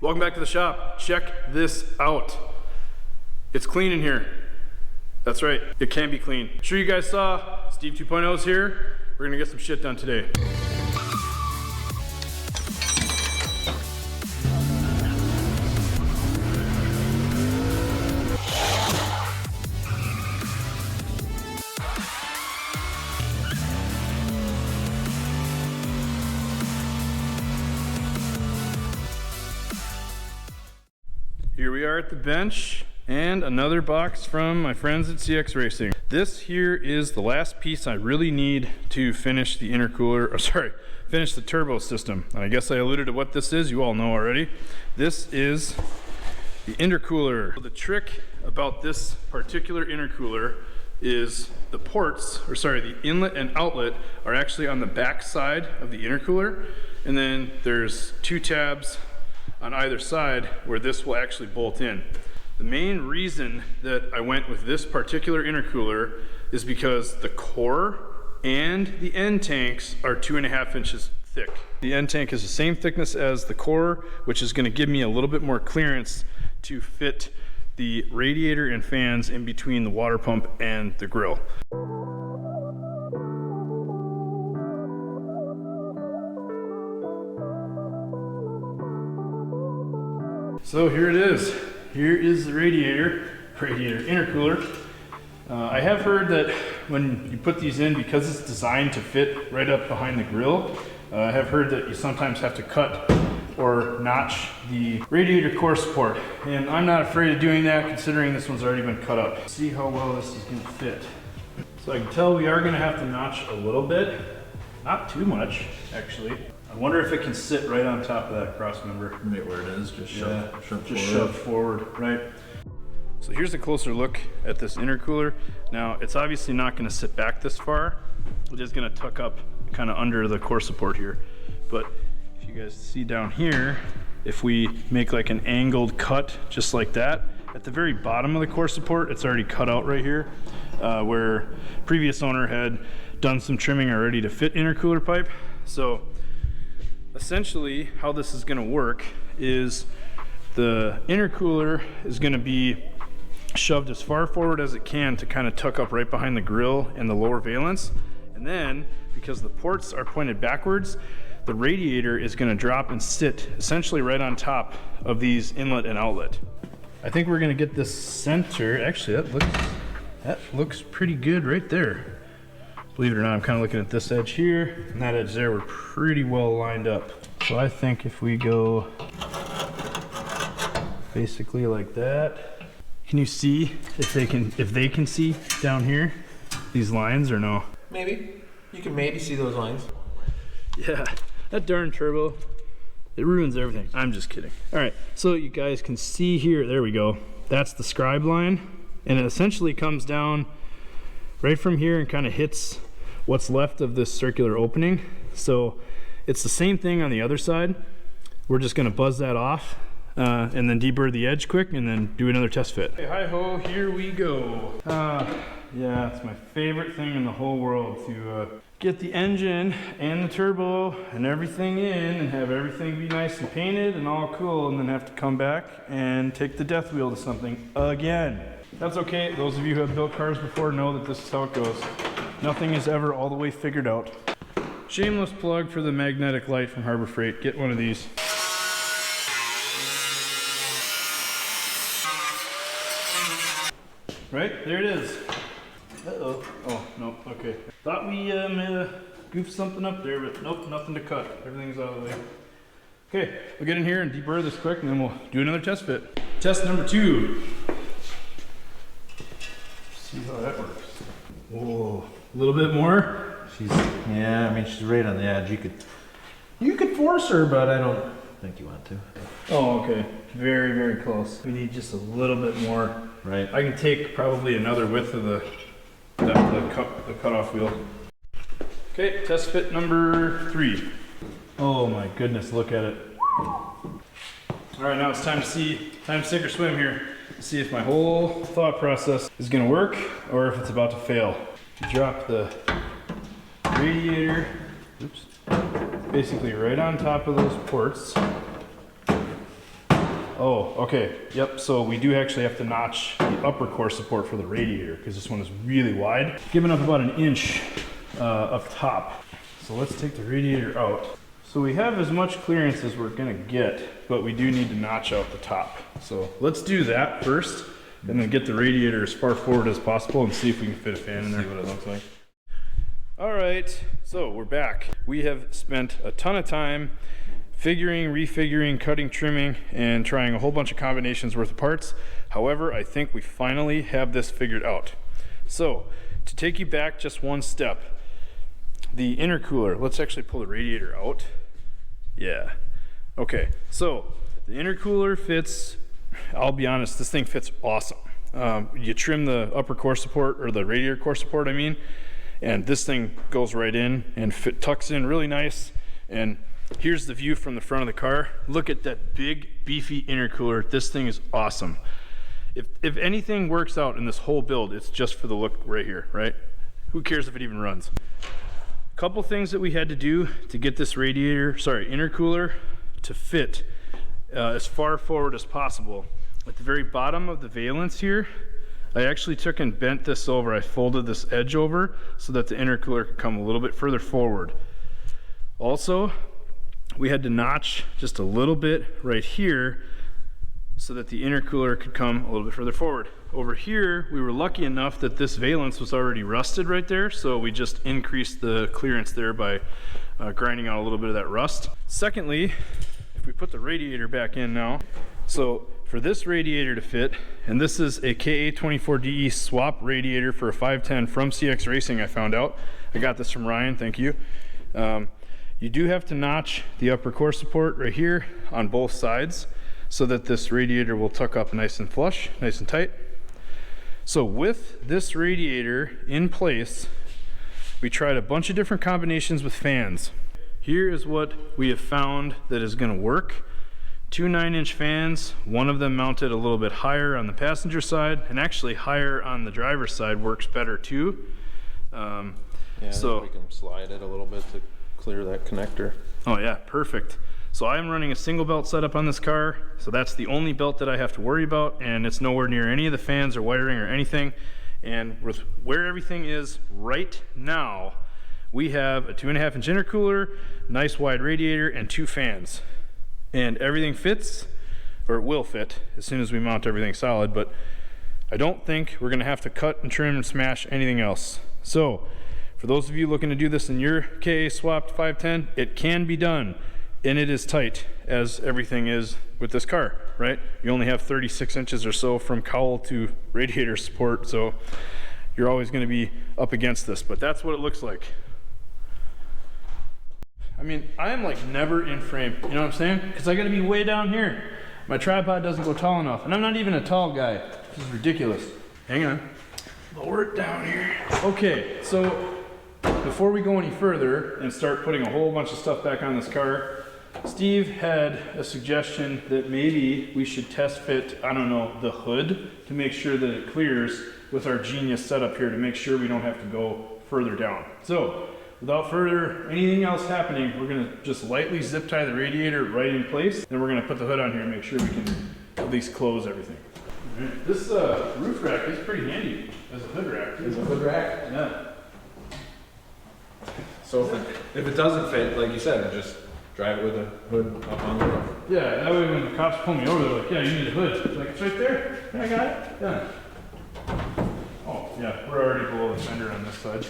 Welcome back to the shop. Check this out. It's clean in here. That's right, it can be clean. Sure you guys saw, Steve 2.0 is here. We're gonna get some shit done today. Here we are at the bench, and another box from my friends at CX Racing. This here is the last piece I really need to finish the intercooler, or sorry, finish the turbo system. And I guess I alluded to what this is, you all know already. This is the intercooler. So the trick about this particular intercooler is the ports, or sorry, the inlet and outlet are actually on the back side of the intercooler. And then there's two tabs on either side where this will actually bolt in. The main reason that I went with this particular intercooler is because the core and the end tanks are 2.5 inches thick. The end tank is the same thickness as the core, which is going to give me a little bit more clearance to fit the radiator and fans in between the water pump and the grill. So here it is. Here is the radiator intercooler. I have heard that when you put these in, because it's designed to fit right up behind the grill, I have heard that you sometimes have to cut or notch the radiator core support. And I'm not afraid of doing that, considering this one's already been cut up. See how well this is gonna fit. So I can tell we are gonna have to notch a little bit. Not too much, actually. I wonder if it can sit right on top of that cross member. Right where it is, just shove forward, right? So here's a closer look at this intercooler. Now, it's obviously not gonna sit back this far. It is gonna tuck up kind of under the core support here. But if you guys see down here, if we make like an angled cut, just like that, at the very bottom of the core support, it's already cut out right here, where previous owner had done some trimming already to fit intercooler pipe. So essentially how this is going to work is the intercooler is going to be shoved as far forward as it can to kind of tuck up right behind the grill and the lower valence. And then because the ports are pointed backwards, the radiator is going to drop and sit essentially right on top of these inlet and outlet. I think we're going to get this center. Actually, that looks pretty good right there. Believe it or not, I'm kind of looking at this edge here and that edge there. We're pretty well lined up. So I think if we go basically like that, can you see if they can see down here these lines or no? Maybe. You can maybe see those lines. Yeah, that darn turbo, it ruins everything. I'm just kidding. All right, so you guys can see here, there we go. That's the scribe line, and it essentially comes down right from here and kind of hits what's left of this circular opening. So it's the same thing on the other side. We're just gonna buzz that off and then deburr the edge quick and then do another test fit. Hey, hi-ho, here we go. Yeah, it's my favorite thing in the whole world to get the engine and the turbo and everything in and have everything be nice and painted and all cool, and then have to come back and take the death wheel to something again. That's okay. Those of you who have built cars before know that this is how it goes. Nothing is ever all the way figured out. Shameless plug for the magnetic light from Harbor Freight. Get one of these. Right, there it is. Uh-oh. Oh, no, okay. Thought we goofed something up there, but nope, nothing to cut. Everything's out of the way. Okay, we'll get in here and deburr this quick, and then we'll do another test fit. Test number 2. See how that works. Whoa, a little bit more. Yeah, I mean, she's right on the edge. You could force her, but I don't think you want to. Oh, okay. Very, very close. We need just a little bit more. Right. I can take probably another width of the cutoff wheel. Okay, test fit number 3. Oh my goodness, look at it. All right, now it's time to sink or swim here. See if my whole thought process is gonna work or if it's about to fail. You drop the radiator, oops, basically right on top of those ports. Oh, okay. Yep. So we do actually have to notch the upper core support for the radiator because this one is really wide, giving up about 1 inch up top. So let's take the radiator out. So we have as much clearance as we're gonna get, but we do need to notch out the top. So let's do that first, and then get the radiator as far forward as possible and see if we can fit a fan in there. See what it looks like. All right, so we're back. We have spent a ton of time figuring, refiguring, cutting, trimming, and trying a whole bunch of combinations worth of parts. However, I think we finally have this figured out. So to take you back just one step, the intercooler, let's actually pull the radiator out. Yeah. Okay, so the intercooler fits, I'll be honest, this thing fits awesome. You trim the upper core support, or the radiator core support, I mean, and this thing goes right in and tucks in really nice. And here's the view from the front of the car. Look at that big, beefy intercooler. This thing is awesome. If anything works out in this whole build, it's just for the look right here, right? Who cares if it even runs? Couple things that we had to do to get this intercooler to fit as far forward as possible. At the very bottom of the valence here, I actually took and bent this over. I folded this edge over so that the intercooler could come a little bit further forward. Also, we had to notch just a little bit right here so that the intercooler could come a little bit further forward. Over here, we were lucky enough that this valence was already rusted right there, so we just increased the clearance there by grinding out a little bit of that rust. Secondly, if we put the radiator back in now, so for this radiator to fit, and this is a KA24DE swap radiator for a 510 from CX Racing, I found out. I got this from Ryan, thank you. You do have to notch the upper core support right here on both sides so that this radiator will tuck up nice and flush, nice and tight. So with this radiator in place, we tried a bunch of different combinations with fans. Here is what we have found that is gonna work. 2 9-inch fans, one of them mounted a little bit higher on the passenger side, and actually higher on the driver's side works better too. Yeah, so we can slide it a little bit to clear that connector. Oh yeah, perfect. So I'm running a single belt setup on this car, so that's the only belt that I have to worry about, and it's nowhere near any of the fans or wiring or anything. And with where everything is right now, we have a 2.5-inch intercooler, nice wide radiator, and 2 fans. And everything fits, or it will fit as soon as we mount everything solid, but I don't think we're gonna have to cut and trim and smash anything else. So for those of you looking to do this in your KA swapped 510, it can be done, and it is tight as everything is with this car, right? You only have 36 inches or so from cowl to radiator support, so you're always gonna be up against this, but that's what it looks like. I mean, I am like never in frame, you know what I'm saying? Because I gotta be way down here. My tripod doesn't go tall enough, and I'm not even a tall guy. This is ridiculous. Hang on, lower it down here. Okay, so before we go any further and start putting a whole bunch of stuff back on this car, Steve had a suggestion that maybe we should test fit, I don't know, the hood to make sure that it clears with our Genius setup here to make sure we don't have to go further down. So without further anything else happening, we're gonna just lightly zip tie the radiator right in place. Then we're gonna put the hood on here and make sure we can at least close everything. All right. This roof rack is pretty handy as a hood rack. Is a hood rack? Yeah. So if it doesn't fit, like you said, just drive it with a hood up on the roof. Yeah, that way when the cops pull me over, they're like, yeah, you need a hood. Like, it's right there. Yeah, I got it. Yeah. Oh, yeah, we're already below the fender on this side.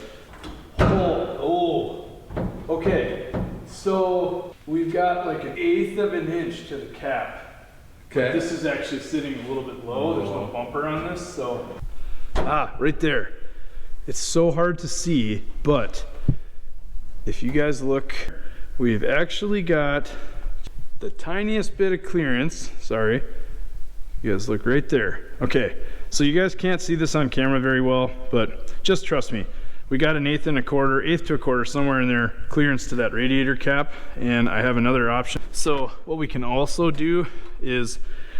Oh, okay. So we've got like 1/8 of an inch to the cap. Okay. This is actually sitting a little bit low. There's no bumper on this, so. Ah, right there. It's so hard to see, but if you guys look, we've actually got the tiniest bit of clearance. Sorry. You guys look right there. Okay, so you guys can't see this on camera very well, but just trust me. We got 1/8 and 1/4, 1/8 to 1/4, somewhere in there, clearance to that radiator cap, and I have another option. So what we can also do is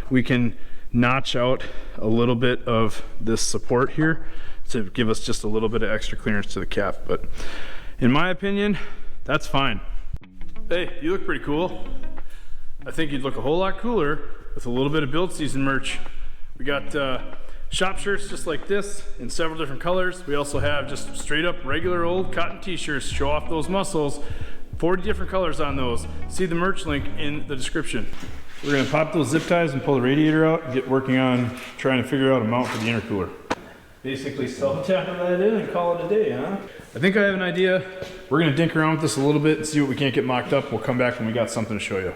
we can notch out a little bit of this support here to give us just a little bit of extra clearance to the cap, but in my opinion, that's fine. Hey, you look pretty cool. I think you'd look a whole lot cooler with a little bit of build season merch. We got shop shirts just like this in several different colors. We also have just straight up regular old cotton t-shirts, show off those muscles. 40 different colors on those. See the merch link in the description. We're gonna pop those zip ties and pull the radiator out and get working on trying to figure out a mount for the intercooler. Basically self-tapping that in and call it a day, huh? I think I have an idea. We're gonna dink around with this a little bit and see what we can't get mocked up. We'll come back when we got something to show you.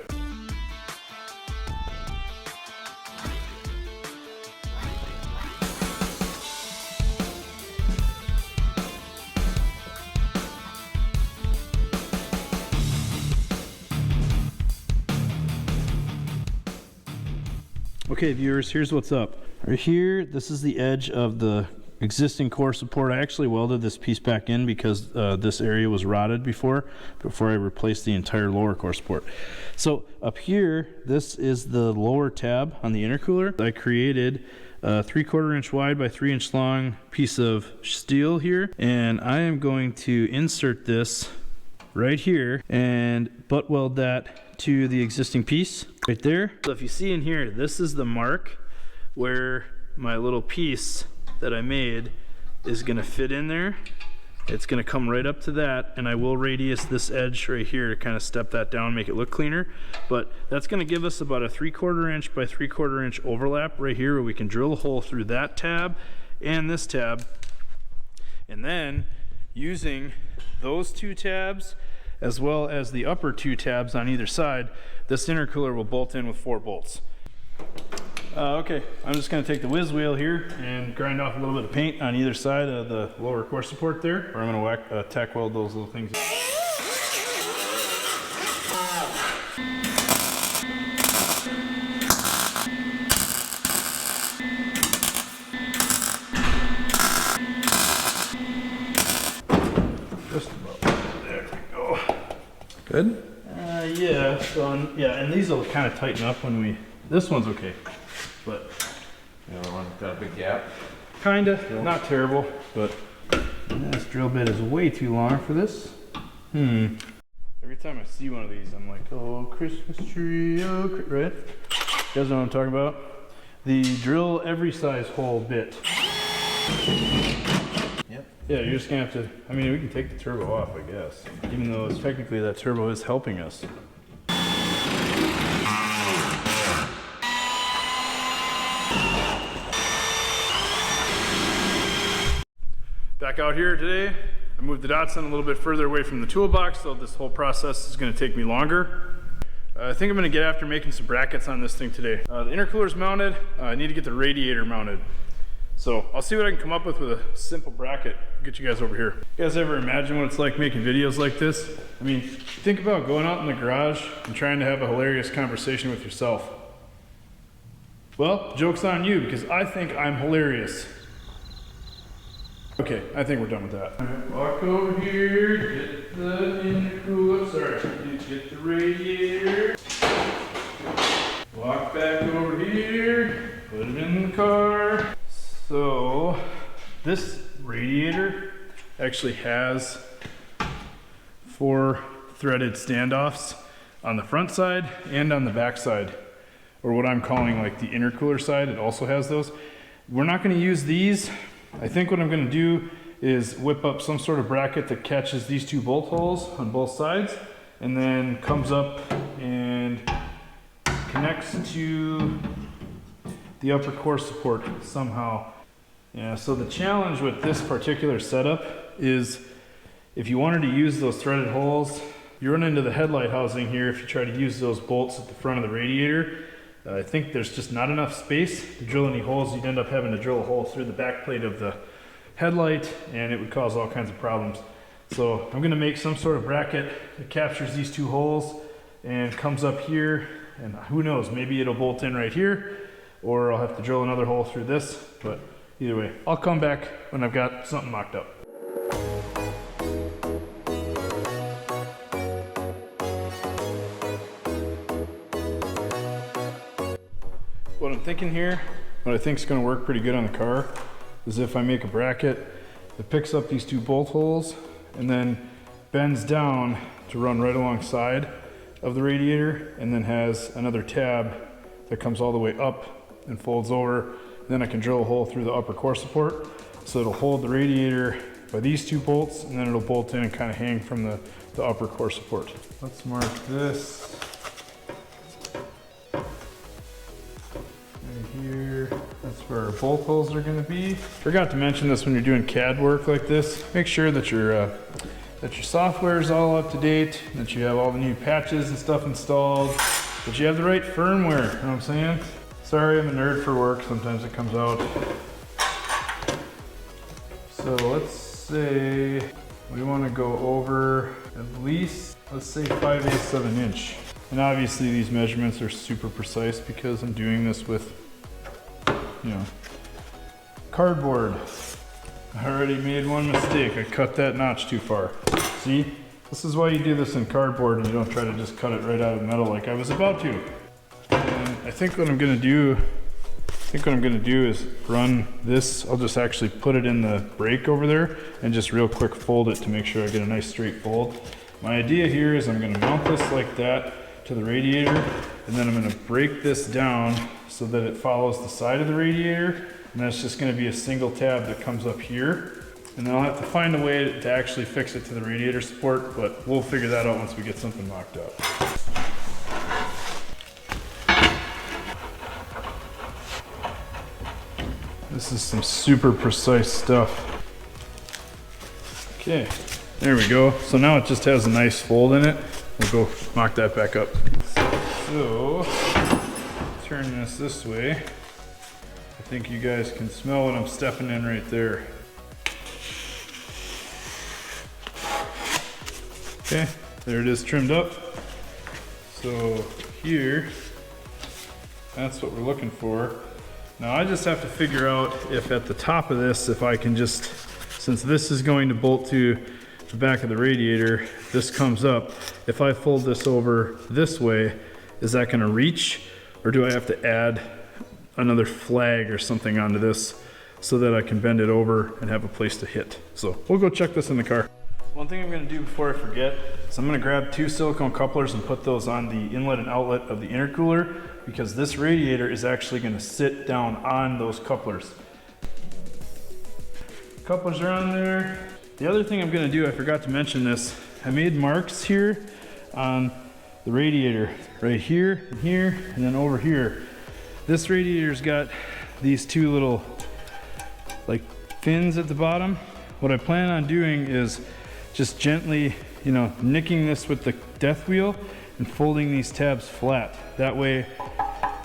Okay viewers, here's what's up. Right here, this is the edge of the existing core support. I actually welded this piece back in because this area was rotted before I replaced the entire lower core support. So up here, this is the lower tab on the intercooler. I created a 3/4 inch wide by 3 inch long piece of steel here, and I am going to insert this right here and butt weld that to the existing piece right there. So if you see in here, this is the mark where my little piece that I made is gonna fit in there. It's gonna come right up to that, and I will radius this edge right here to kind of step that down, make it look cleaner. But that's gonna give us about a 3/4 inch by 3/4 inch overlap right here where we can drill a hole through that tab and this tab. And then using those two tabs as well as the upper two tabs on either side, this intercooler will bolt in with 4 bolts. Okay, I'm just going to take the whiz wheel here and grind off a little bit of paint on either side of the lower core support there, or I'm going to tack weld those little things. Just about there we go. Good? Yeah, so yeah, and these will kind of tighten up when we, this one's okay, but The other one got a big gap. kinda, not terrible, but this drill bit is way too long for this. Every time I see one of these, I'm like, oh, Christmas tree, oh, right? You guys know what I'm talking about? The drill every size hole bit. Yep. Yeah, you're just gonna have to, I mean, we can take the turbo off, I guess, even though it's technically that turbo is helping us. Back out here today, I moved the Datsun a little bit further away from the toolbox, so this whole process is going to take me longer. I think I'm going to get after making some brackets on this thing today. The intercooler's mounted, I need to get the radiator mounted. So I'll see what I can come up with a simple bracket. Get you guys over here. You guys ever imagine what it's like making videos like this? I mean, think about going out in the garage and trying to have a hilarious conversation with yourself. Well, joke's on you because I think I'm hilarious. Okay, I think we're done with that. Walk over here, get the intercooler, sorry, get the radiator. Walk back over here, put it in the car. So, this radiator actually has 4 threaded standoffs on the front side and on the back side, or what I'm calling like the intercooler side. It also has those. We're not going to use these. I think what I'm going to do is whip up some sort of bracket that catches these 2 bolt holes on both sides and then comes up and connects to the upper core support somehow. Yeah, so the challenge with this particular setup is if you wanted to use those threaded holes, you run into the headlight housing here if you try to use those bolts at the front of the radiator. I think there's just not enough space to drill any holes. You'd end up having to drill a hole through the back plate of the headlight and it would cause all kinds of problems. So I'm gonna make some sort of bracket that captures these 2 holes and comes up here, and who knows, maybe it'll bolt in right here or I'll have to drill another hole through this, but either way, I'll come back when I've got something mocked up. What I'm thinking here, what I think is going to work pretty good on the car, is if I make a bracket that picks up these 2 bolt holes and then bends down to run right alongside of the radiator and then has another tab that comes all the way up and folds over. Then I can drill a hole through the upper core support, so it'll hold the radiator by these 2 bolts, and then it'll bolt in and kind of hang from the upper core support. Let's mark this right here. That's where our bolt holes are going to be. Forgot to mention this when you're doing CAD work like this. Make sure that your software is all up to date, that you have all the new patches and stuff installed, that you have the right firmware. You know what I'm saying? Sorry, I'm a nerd for work. Sometimes it comes out. So let's say we want to go over at least, let's say 5/8 of an inch. And obviously these measurements are super precise because I'm doing this with, you know, cardboard. I already made one mistake. I cut that notch too far. See? This is why you do this in cardboard and you don't try to just cut it right out of metal like I was about to. And I think what I'm gonna do is run this. I'll just actually put it in the brake over there and just real quick fold it to make sure I get a nice straight fold. My idea here is I'm gonna mount this like that to the radiator, and then I'm gonna break this down so that it follows the side of the radiator, and that's just gonna be a single tab that comes up here. And then I'll have to find a way to actually fix it to the radiator support, but we'll figure that out once we get something mocked up. This is some super precise stuff. Okay, there we go. So now it just has a nice fold in it. We'll go mock that back up. So, turn this way. I think you guys can smell what I'm stepping in right there. Okay, there it is trimmed up. So here, that's what we're looking for. Now I just have to figure out if at the top of this, if I can just, since this is going to bolt to the back of the radiator, this comes up. If I fold this over this way, is that gonna reach? Or do I have to add another flag or something onto this so that I can bend it over and have a place to hit? So we'll go check this in the car. One thing I'm gonna do before I forget is I'm gonna grab 2 silicone couplers and put those on the inlet and outlet of the intercooler, because this radiator is actually gonna sit down on those couplers. Couplers are on there. The other thing I'm gonna do, I forgot to mention this, I made marks here on the radiator, right here, and then over here. This radiator's got these 2 little like fins at the bottom. What I plan on doing is just gently, you know, nicking this with the death wheel and folding these tabs flat. That way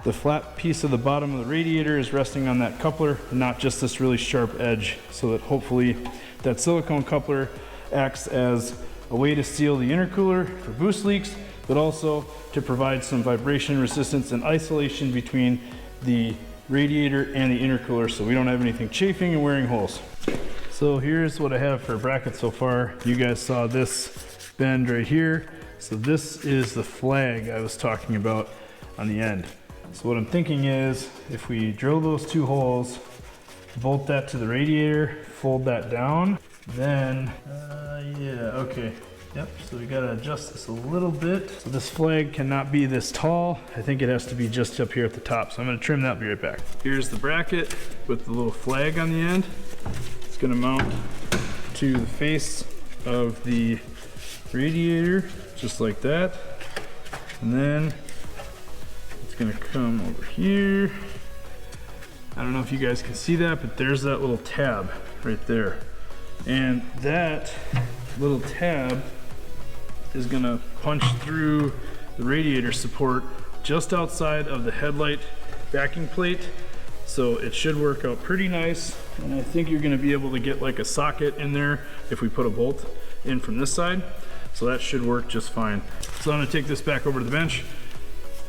the flat piece of the bottom of the radiator is resting on that coupler and not just this really sharp edge, so that hopefully that silicone coupler acts as a way to seal the intercooler for boost leaks, but also to provide some vibration resistance and isolation between the radiator and the intercooler so we don't have anything chafing and wearing holes. So here's what I have for a bracket so far. You guys saw this bend right here. So this is the flag I was talking about on the end. So what I'm thinking is if we drill those 2 holes, bolt that to the radiator, fold that down, then, yeah, okay. Yep, so we gotta adjust this a little bit. So this flag cannot be this tall. I think it has to be just up here at the top. So I'm gonna trim that, I'll be right back. Here's the bracket with the little flag on the end. It's gonna mount to the face of the radiator, just like that. And then it's gonna come over here. I don't know if you guys can see that, but there's that little tab right there. And that little tab is gonna punch through the radiator support just outside of the headlight backing plate. So it should work out pretty nice. And I think you're gonna be able to get like a socket in there if we put a bolt in from this side. So that should work just fine. So I'm gonna take this back over to the bench,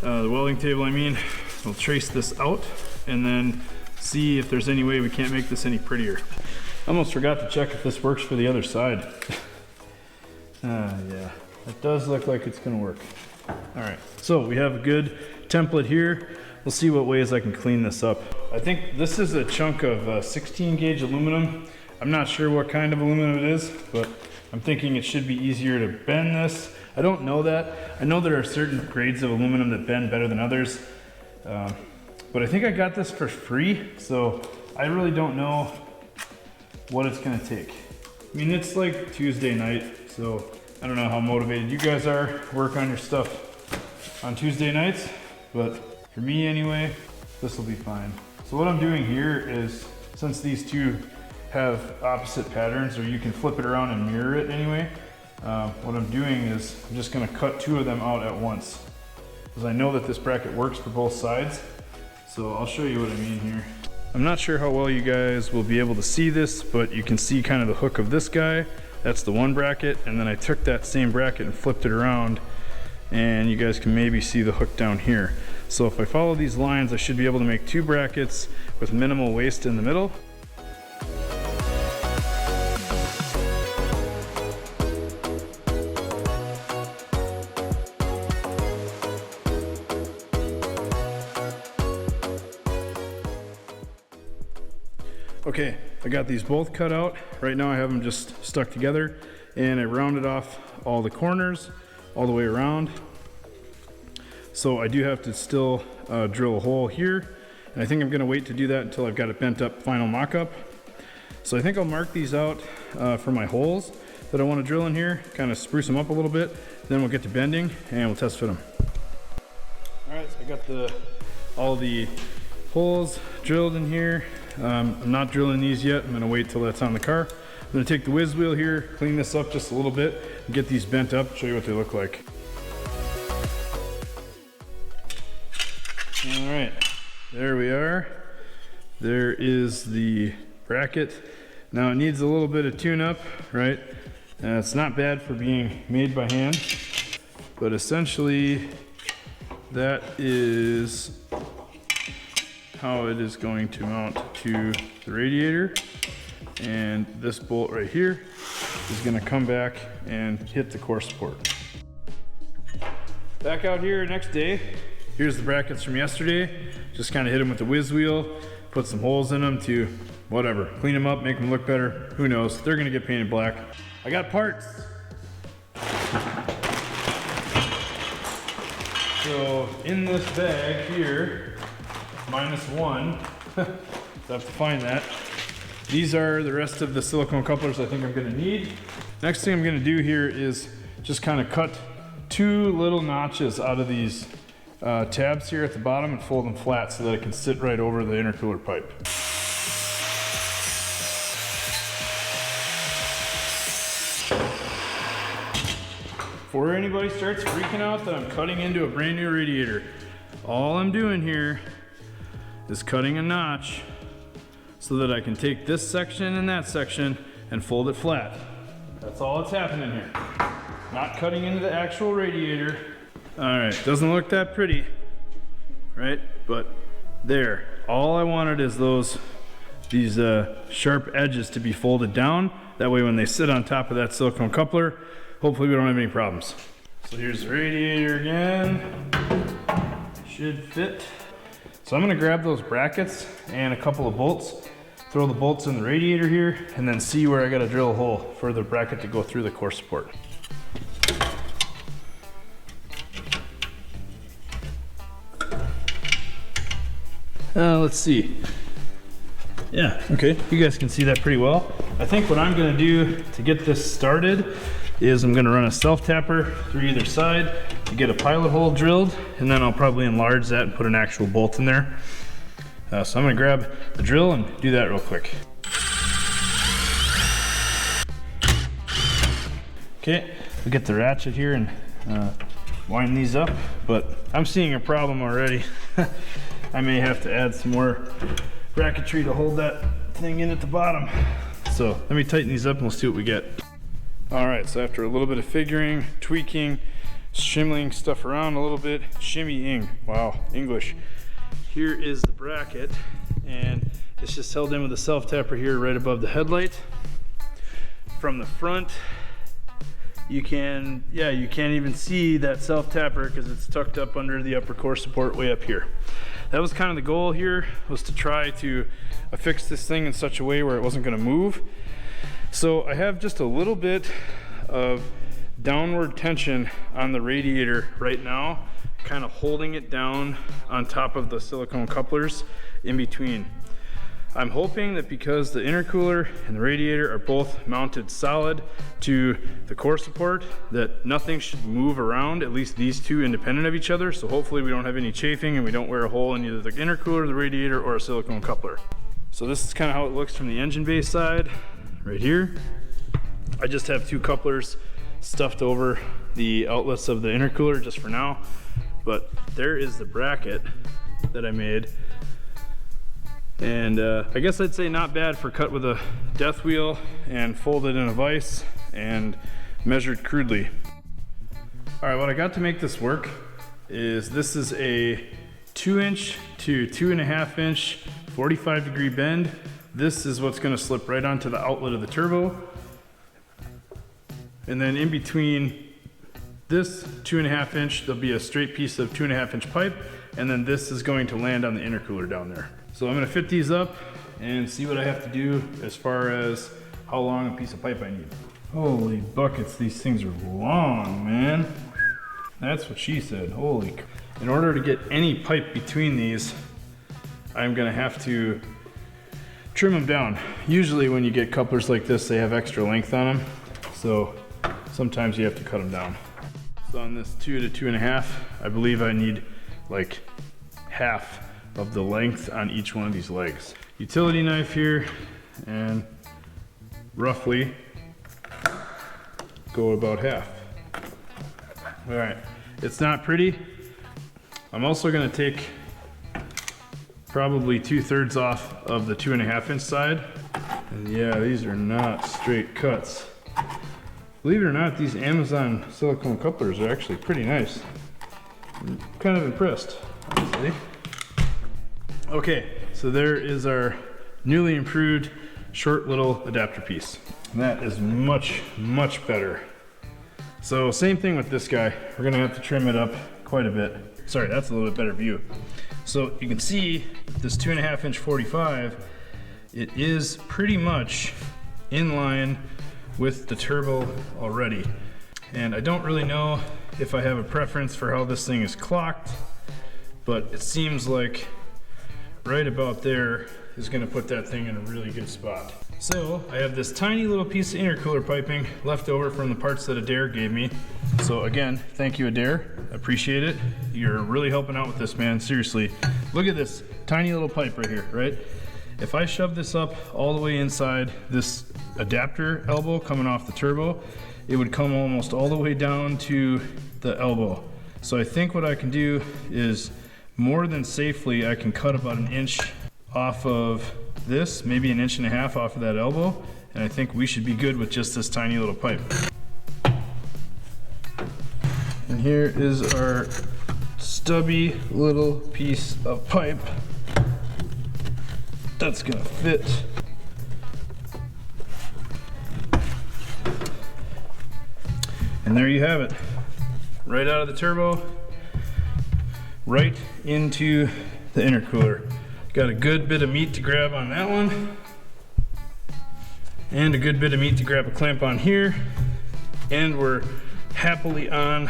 the welding table I mean. We'll trace this out and then see if there's any way we can't make this any prettier. I almost forgot to check if this works for the other side. Yeah, it does look like it's gonna work. All right, so we have a good template here. We'll see what ways I can clean this up. I think this is a chunk of 16 gauge aluminum. I'm not sure what kind of aluminum it is, but I'm thinking it should be easier to bend this. I don't know that. I know there are certain grades of aluminum that bend better than others. But I think I got this for free, so I really don't know what it's gonna take. I mean, it's like Tuesday night, so I don't know how motivated you guys are to work on your stuff on Tuesday nights, but for me anyway, this will be fine. So what I'm doing here is, since these two have opposite patterns, or you can flip it around and mirror it anyway, what I'm doing is I'm just gonna cut two of them out at once, because I know that this bracket works for both sides. So I'll show you what I mean here. I'm not sure how well you guys will be able to see this, but you can see kind of the hook of this guy. That's the one bracket, and then I took that same bracket and flipped it around, and you guys can maybe see the hook down here. So if I follow these lines, I should be able to make two brackets with minimal waste in the middle. Okay, I got these both cut out. Right now I have them just stuck together, and I rounded off all the corners all the way around. So I do have to still drill a hole here, and I think I'm gonna wait to do that until I've got it bent up final mock-up. So I think I'll mark these out for my holes that I wanna drill in here, kind of spruce them up a little bit, then we'll get to bending and we'll test fit them. All right, so I got all the holes drilled in here. I'm not drilling these yet. I'm gonna wait till that's on the car. I'm gonna take the whiz wheel here, clean this up just a little bit, and get these bent up, show you what they look like. All right, there we are. There is the bracket. Now it needs a little bit of tune-up, right? It's not bad for being made by hand, but essentially that is how it is going to mount to the radiator, and this bolt right here is going to come back and hit the core support. Back out here next day, here's the brackets from yesterday. Just kind of hit them with the whiz wheel, put some holes in them to whatever, clean them up, make them look better, who knows, they're going to get painted black. I got parts. So in this bag here, -1, so I have to find that. These are the rest of the silicone couplers I think I'm gonna need. Next thing I'm gonna do here is just kind of cut two little notches out of these tabs here at the bottom and fold them flat so that it can sit right over the intercooler pipe. Before anybody starts freaking out that I'm cutting into a brand new radiator, all I'm doing here is cutting a notch so that I can take this section and that section and fold it flat. That's all that's happening here. Not cutting into the actual radiator. All right, doesn't look that pretty, right? But there, all I wanted is these sharp edges to be folded down. That way when they sit on top of that silicone coupler, hopefully we don't have any problems. So here's the radiator again. Should fit. So I'm gonna grab those brackets and a couple of bolts, throw the bolts in the radiator here, and then see where I gotta drill a hole for the bracket to go through the core support. Let's see. Yeah, okay, you guys can see that pretty well. I think what I'm gonna do to get this started is I'm gonna run a self-tapper through either side to get a pilot hole drilled, and then I'll probably enlarge that and put an actual bolt in there. So I'm gonna grab the drill and do that real quick. Okay, we'll get the ratchet here and wind these up, but I'm seeing a problem already. I may have to add some more bracketry to hold that thing in at the bottom. So let me tighten these up and we'll see what we get. All right, so after a little bit of figuring, tweaking, shimmying stuff around a little bit, shimmying, wow, English. Here is the bracket, and it's just held in with a self-tapper here right above the headlight. From the front, you can't even see that self-tapper because it's tucked up under the upper core support way up here. That was kind of the goal here, was to try to affix this thing in such a way where it wasn't gonna move. So I have just a little bit of downward tension on the radiator right now, kind of holding it down on top of the silicone couplers in between. I'm hoping that because the intercooler and the radiator are both mounted solid to the core support, that nothing should move around, at least these two independent of each other. So hopefully we don't have any chafing and we don't wear a hole in either the intercooler, the radiator, or a silicone coupler. So this is kind of how it looks from the engine bay side, right here. I just have two couplers stuffed over the outlets of the intercooler just for now. But there is the bracket that I made. And I guess I'd say not bad for cut with a death wheel and folded in a vise and measured crudely. All right, what I got to make this work is this is a 2-inch to 2.5-inch 45-degree bend. This is what's gonna slip right onto the outlet of the turbo. And then in between this 2.5-inch, there'll be a straight piece of 2.5-inch pipe, and then this is going to land on the intercooler down there. So I'm gonna fit these up and see what I have to do as far as how long a piece of pipe I need. Holy buckets, these things are long, man. That's what she said, holy. In order to get any pipe between these, I'm gonna have to trim them down. Usually when you get couplers like this, they have extra length on them. So sometimes you have to cut them down. So on this 2 to 2.5, I believe I need like half of the length on each one of these legs. Utility knife here, and roughly go about half. All right, it's not pretty. I'm also gonna take probably 2/3 off of the 2.5-inch side. And yeah, these are not straight cuts. Believe it or not, these Amazon silicone couplers are actually pretty nice. I'm kind of impressed, honestly. Okay, so there is our newly improved short little adapter piece. That is much, much better. So same thing with this guy. We're gonna have to trim it up quite a bit. Sorry, that's a little bit better view. So you can see this 2.5-inch 45, it is pretty much in line with the turbo already. And I don't really know if I have a preference for how this thing is clocked, but it seems like right about there is gonna put that thing in a really good spot. So I have this tiny little piece of intercooler piping left over from the parts that Adair gave me. So again, thank you, Adair. I appreciate it. You're really helping out with this, man. Seriously. Look at this tiny little pipe right here, right? If I shove this up all the way inside this adapter elbow coming off the turbo, it would come almost all the way down to the elbow. So I think what I can do is more than safely, I can cut about 1 inch off of this, maybe 1.5 inches off of that elbow, and I think we should be good with just this tiny little pipe. And here is our stubby little piece of pipe that's gonna fit. And there you have it. Right out of the turbo, right into the intercooler. Got a good bit of meat to grab on that one, and a good bit of meat to grab a clamp on here, and we're happily on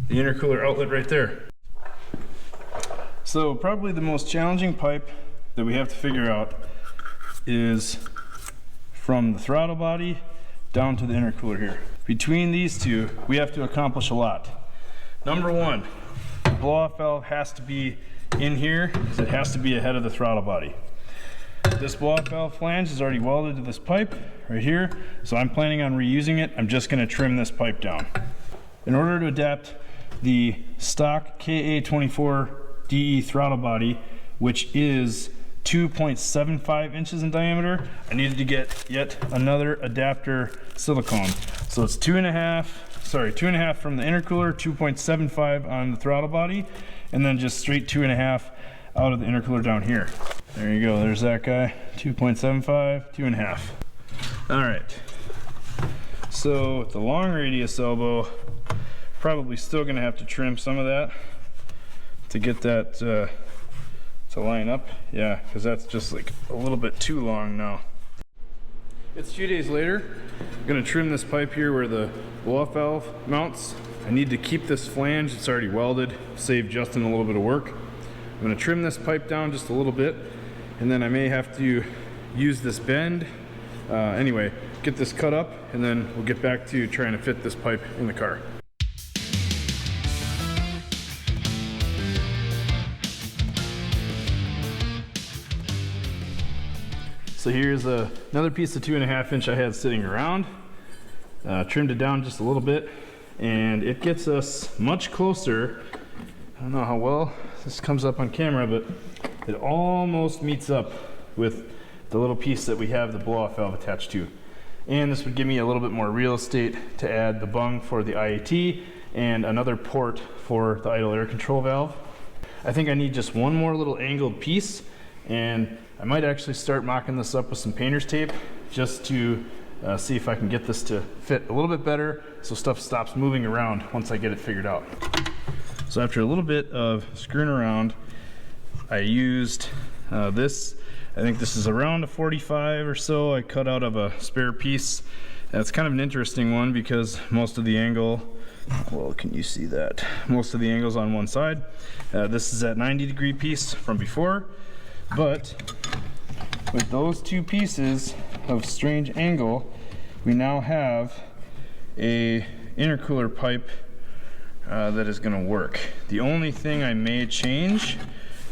the intercooler outlet right there. So probably the most challenging pipe that we have to figure out is from the throttle body down to the intercooler here. Between these two, we have to accomplish a lot. Number one, the blow-off valve has to be in here because it has to be ahead of the throttle body. This blow-off valve flange is already welded to this pipe right here, so I'm planning on reusing it. I'm just going to trim this pipe down. In order to adapt the stock KA24DE throttle body, which is 2.75 inches in diameter, I needed to get yet another adapter silicone. So it's 2.5 from the intercooler, 2.75 on the throttle body, and then just straight 2.5 out of the intercooler down here. There you go, there's that guy, 2.75, 2.5. All right, so with the long radius elbow, probably still gonna have to trim some of that to get that to line up. Yeah, because that's just like a little bit too long now. It's a few days later. I'm gonna trim this pipe here where the blow-off valve mounts. I need to keep this flange, it's already welded, save Justin a little bit of work. I'm gonna trim this pipe down just a little bit, and then I may have to use this bend. Anyway, get this cut up, and then we'll get back to trying to fit this pipe in the car. So here's another piece of 2.5 inch I had sitting around. Trimmed it down just a little bit, and it gets us much closer. I don't know how well this comes up on camera, but it almost meets up with the little piece that we have the blow-off valve attached to. And this would give me a little bit more real estate to add the bung for the IAT and another port for the idle air control valve. I think I need just one more little angled piece, and I might actually start mocking this up with some painter's tape just to see if I can get this to fit a little bit better so stuff stops moving around once I get it figured out. So after a little bit of screwing around, I used this. I think this is around a 45 or so I cut out of a spare piece. That's kind of an interesting one because most of the angle, well, can you see that? Most of the angle's on one side. This is that 90-degree piece from before, but with those two pieces of strange angle, we now have a intercooler pipe that is going to work. The only thing I may change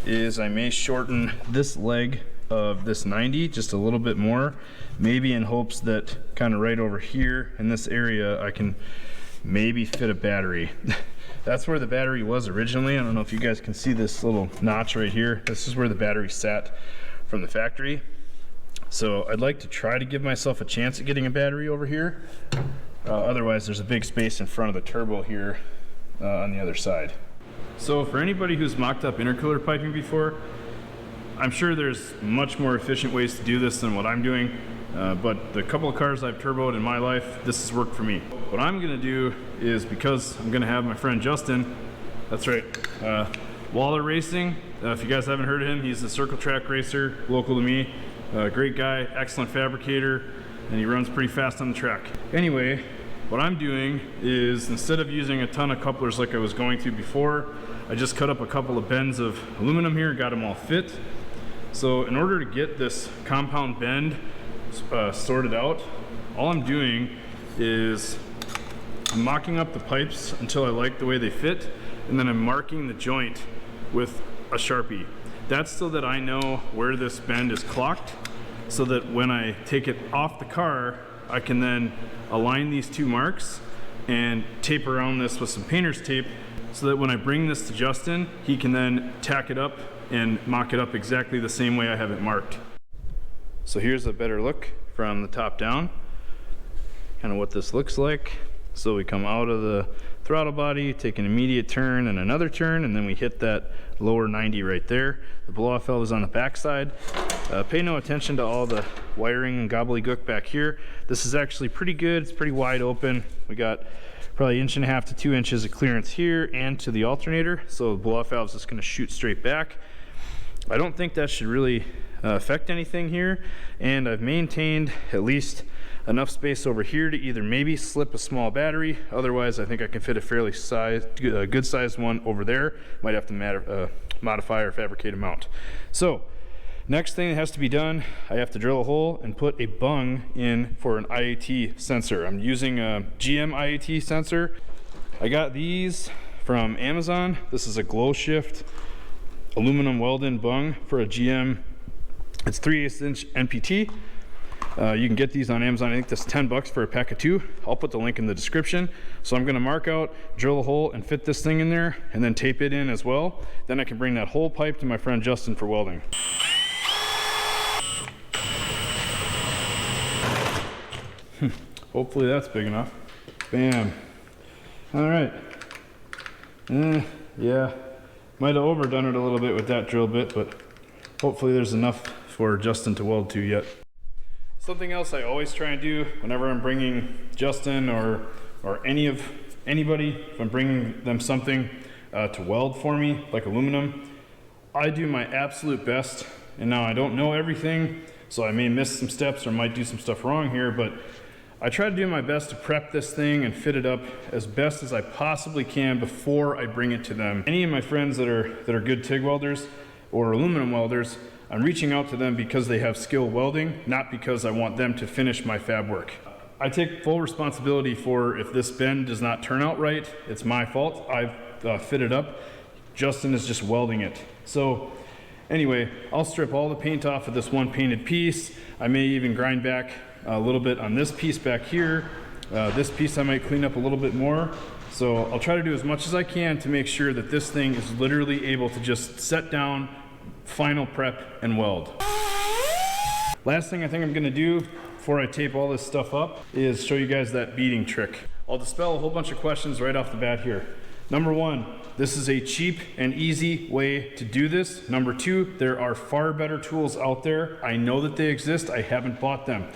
is I may shorten this leg of this 90 just a little bit more, maybe in hopes that kind of right over here in this area I can maybe fit a battery. That's where the battery was originally. I don't know if you guys can see this little notch right here. This is where the battery sat from the factory. So I'd like to try to give myself a chance at getting a battery over here. Otherwise there's a big space in front of the turbo here on the other side. So for anybody who's mocked up intercooler piping before, I'm sure there's much more efficient ways to do this than what I'm doing, but the couple of cars I've turboed in my life, this has worked for me. What I'm gonna do is, because I'm gonna have my friend Justin, that's right, Waller Racing, if you guys haven't heard of him, he's a circle track racer, local to me, great guy, excellent fabricator, and he runs pretty fast on the track. Anyway, what I'm doing is, instead of using a ton of couplers like I was going to before, I just cut up a couple of bends of aluminum here, got them all fit. So in order to get this compound bend sorted out, all I'm doing is I'm mocking up the pipes until I like the way they fit, and then I'm marking the joint with a Sharpie. That's so that I know where this bend is clocked, so that when I take it off the car, I can then align these two marks and tape around this with some painter's tape, so that when I bring this to Justin, he can then tack it up and mock it up exactly the same way I have it marked. So here's a better look from the top down, kind of what this looks like. So we come out of the throttle body, take an immediate turn and another turn, and then we hit that lower 90 right there. The blow-off valve is on the back side. Pay no attention to all the wiring and gobbledygook back here. This is actually pretty good. It's pretty wide open. We got probably 1.5 inches to 2 inches of clearance here and to the alternator. So the blow-off valve is just going to shoot straight back. I don't think that should really affect anything here, and I've maintained at least enough space over here to either maybe slip a small battery. Otherwise, I think I can fit a fairly good sized one over there. Might have to modify or fabricate a mount. So next thing that has to be done, I have to drill a hole and put a bung in for an IAT sensor. I'm using a GM IAT sensor. I got these from Amazon. This is a glow shift aluminum welded bung for a GM. It's 3/8 inch NPT. You can get these on Amazon. I think this is $10 for a pack of 2. I'll put the link in the description. So I'm gonna mark out, drill a hole, and fit this thing in there, and then tape it in as well. Then I can bring that whole pipe to my friend Justin for welding. Hopefully that's big enough. Bam. All right. Yeah, might have overdone it a little bit with that drill bit, but hopefully there's enough for Justin to weld to yet. Something else I always try and do whenever I'm bringing Justin or anybody, if I'm bringing them something to weld for me, like aluminum, I do my absolute best. And now I don't know everything, So I may miss some steps or might do some stuff wrong here, but I try to do my best to prep this thing and fit it up as best as I possibly can before I bring it to them. Any of my friends that are good TIG welders or aluminum welders, I'm reaching out to them because they have skill welding, not because I want them to finish my fab work. I take full responsibility for if this bend does not turn out right, it's my fault. I've fitted up. Justin is just welding it. So anyway, I'll strip all the paint off of this one painted piece. I may even grind back a little bit on this piece back here. This piece I might clean up a little bit more. So I'll try to do as much as I can to make sure that this thing is literally able to just set down, final prep, and weld. Last thing I think I'm gonna do before I tape all this stuff up is show you guys that beading trick. I'll dispel a whole bunch of questions right off the bat here. Number one, this is a cheap and easy way to do this. Number two, there are far better tools out there. I know that they exist, I haven't bought them.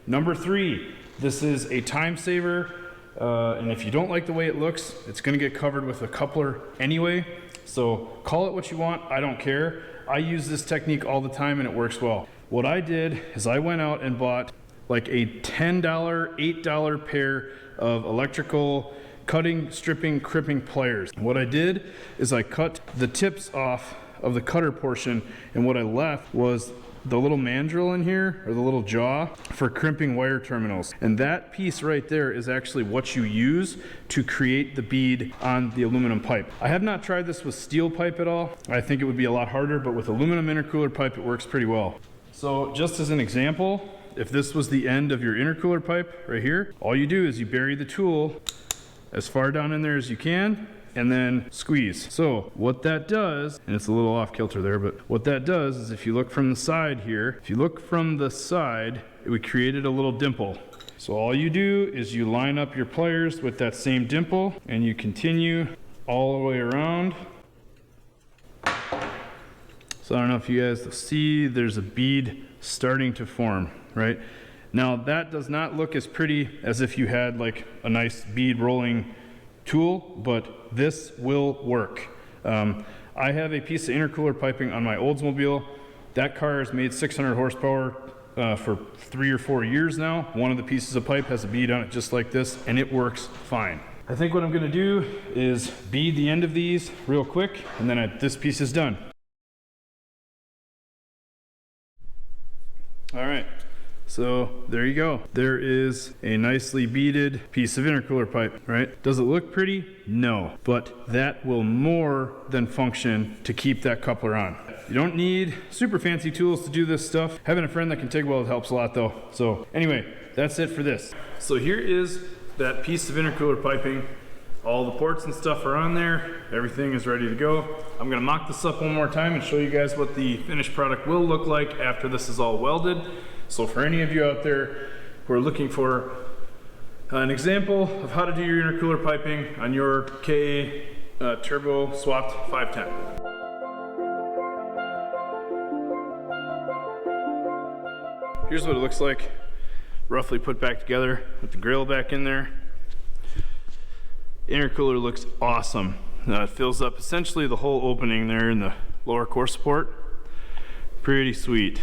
Number three, this is a time saver, and if you don't like the way it looks, it's gonna get covered with a coupler anyway. So call it what you want, I don't care. I use this technique all the time and it works well. What I did is I went out and bought like a $10, $8 pair of electrical cutting, stripping, crimping pliers. What I did is I cut the tips off of the cutter portion, and what I left was the little mandrel in here, or the little jaw, for crimping wire terminals. And that piece right there is actually what you use to create the bead on the aluminum pipe. I have not tried this with steel pipe at all. I think it would be a lot harder, but with aluminum intercooler pipe, it works pretty well. So just as an example, if this was the end of your intercooler pipe right here, all you do is you bury the tool as far down in there as you can, and then squeeze. So what that does, and it's a little off kilter there, but what that does is if you look from the side here, if you look from the side, we created a little dimple. So all you do is you line up your pliers with that same dimple, and you continue all the way around. So I don't know if you guys see, there's a bead starting to form, right? Now that does not look as pretty as if you had like a nice bead rolling tool, but this will work. I have a piece of intercooler piping on my Oldsmobile. That car has made 600 horsepower for 3 or 4 years now. One of the pieces of pipe has a bead on it just like this, and it works fine. I think what I'm gonna do is bead the end of these real quick, and then this piece is done. All right. So there you go. There is a nicely beaded piece of intercooler pipe, right? Does it look pretty? No, but that will more than function to keep that coupler on. You don't need super fancy tools to do this stuff. Having a friend that can TIG weld helps a lot though. So anyway, that's it for this. So here is that piece of intercooler piping. All the ports and stuff are on there. Everything is ready to go. I'm gonna mock this up one more time and show you guys what the finished product will look like after this is all welded. So for any of you out there who are looking for an example of how to do your intercooler piping on your KA turbo swapped 510. Here's what it looks like, roughly put back together with the grill back in there. Intercooler looks awesome. It fills up essentially the whole opening there in the lower core support. Pretty sweet.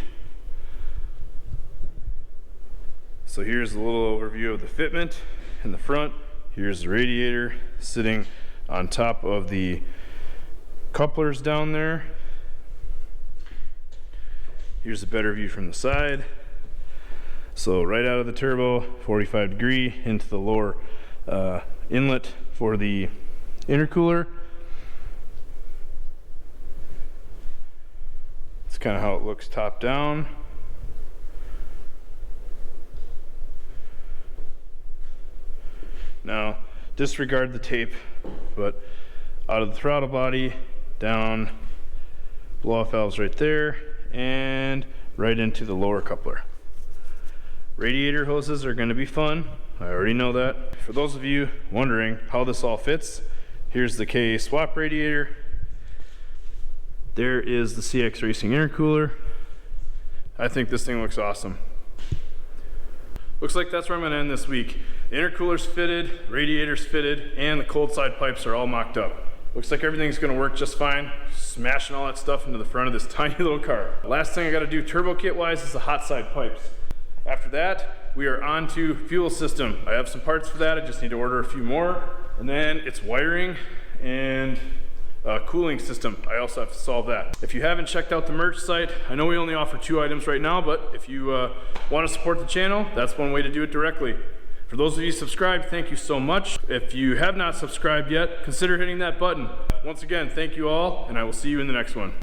So here's a little overview of the fitment in the front. Here's the radiator sitting on top of the couplers down there. Here's a better view from the side. So right out of the turbo, 45 degree into the lower inlet for the intercooler. That's kind of how it looks top down. Now, disregard the tape, but out of the throttle body, down, blow-off valves right there, and right into the lower coupler. Radiator hoses are going to be fun. I already know that. For those of you wondering how this all fits, here's the KA swap radiator. There is the CX Racing intercooler. I think this thing looks awesome. Looks like that's where I'm going to end this week. The intercooler's fitted, radiator's fitted, and the cold side pipes are all mocked up. Looks like everything's gonna work just fine. Smashing all that stuff into the front of this tiny little car. Last thing I gotta do turbo kit wise is the hot side pipes. After that, we are on to fuel system. I have some parts for that, I just need to order a few more. And then it's wiring and cooling system. I also have to solve that. If you haven't checked out the merch site, I know we only offer 2 items right now, but if you want to support the channel, that's one way to do it directly. For those of you subscribed, thank you so much. If you have not subscribed yet, consider hitting that button. Once again, thank you all, and I will see you in the next one.